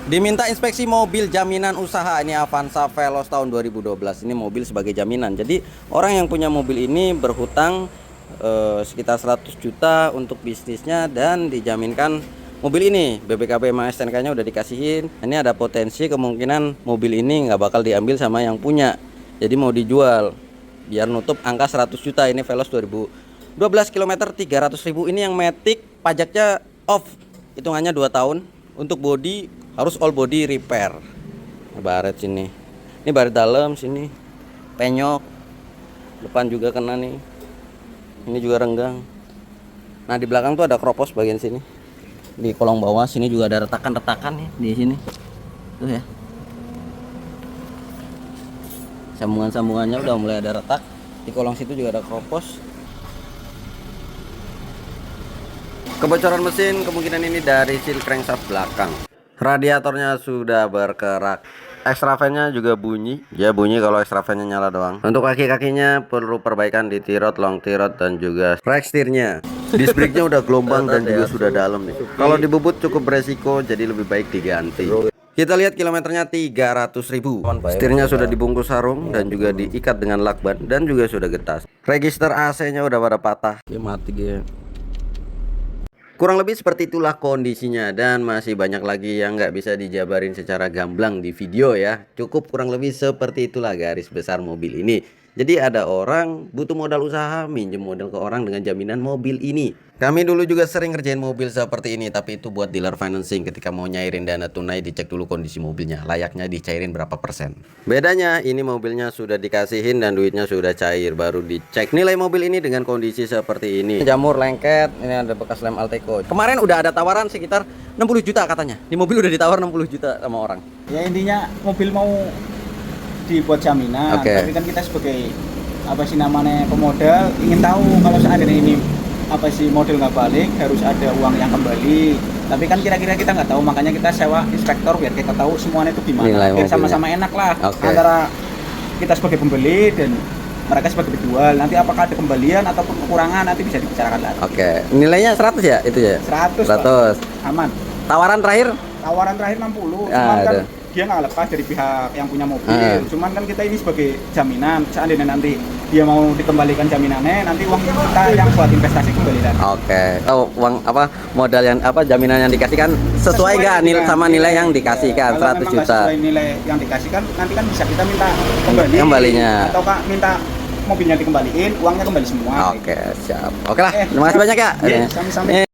Diminta inspeksi mobil jaminan usaha. Ini Avanza Veloz tahun 2012. Ini mobil sebagai jaminan. Jadi orang yang punya mobil ini berhutang sekitar 100 juta untuk bisnisnya dan dijaminkan mobil ini. BPKB sama STNK-nya udah dikasihin. Ini ada potensi kemungkinan mobil ini nggak bakal diambil sama yang punya. Jadi mau dijual biar nutup angka 100 juta. Ini Veloz 2012 km 300.000. Ini yang Matic, pajaknya off. Hitungannya 2 tahun. Untuk body harus all body repair. Baret sini. Ini baret dalam sini. Penyok. Depan juga kena nih. Ini juga renggang. Nah, di belakang tuh ada kropos bagian sini. Di kolong bawah sini juga ada retakan-retakan nih di sini. Tuh ya. Sambungan-sambungannya udah mulai ada retak. Di kolong situ juga ada kropos. Kebocoran mesin kemungkinan ini dari seal crankshaft belakang. Radiatornya sudah berkerak. Extra fan-nya juga bunyi. Ya bunyi kalau extra fan-nya nyala doang. Untuk kaki-kakinya perlu perbaikan di tirot, long tirot dan juga rack setirnya. Disc brake-nya udah gelombang dan juga sudah dalam nih. Kalau dibubut cukup beresiko, jadi lebih baik diganti. Kita lihat kilometernya 300.000. Setirnya sudah dibungkus sarung dan juga diikat dengan lakban dan juga sudah getas. Register AC-nya udah pada patah. Ya mati dia. Kurang lebih seperti itulah kondisinya dan masih banyak lagi yang nggak bisa dijabarin secara gamblang di video ya. Cukup kurang lebih seperti itulah garis besar mobil ini. Jadi ada orang butuh modal usaha, minjem modal ke orang dengan jaminan mobil ini. Kami dulu juga sering ngerjain mobil seperti ini, tapi itu buat dealer financing. Ketika mau nyairin dana tunai, dicek dulu kondisi mobilnya, layaknya dicairin berapa persen. Bedanya ini mobilnya sudah dikasihin dan duitnya sudah cair, baru dicek nilai mobil ini dengan kondisi seperti ini. Jamur lengket, ini ada bekas lem Alteco. Kemarin udah ada tawaran sekitar 60 juta katanya. Di mobil udah ditawar 60 juta sama orang. Ya intinya mobil mau dibuat jaminan, tapi kan kita sebagai apa sih namanya pemodal ingin tahu kalau seandainya ini apa sih model nggak balik harus ada uang yang kembali. Tapi kan kira-kira kita nggak tahu, makanya kita sewa inspektor biar kita tahu semuanya itu gimana. Biar sama-sama enak lah antara kita sebagai pembeli dan mereka sebagai penjual. Nanti apakah ada kembalian ataupun kekurangan nanti bisa dibicarakan lagi. Nilainya 100 ya itu ya? 100. Aman. Tawaran terakhir 60. Cuman kan dia nggak lepas dari pihak yang punya mobil. Cuman kan kita ini sebagai jaminan, seandainya nanti dia mau dikembalikan jaminannya, nanti uang kita yang buat investasi kembali lagi. Uang apa modal yang apa jaminan yang dikasihkan sesuai nggak sama nilai yang dikasihkan 100 juta. Sesuai nilai yang dikasihkan nanti kan bisa kita minta kembalinya atau Kak minta mobilnya dikembaliin, uangnya kembali semua. Siap. Oke lah, terima kasih banyak ya. Sami-sami.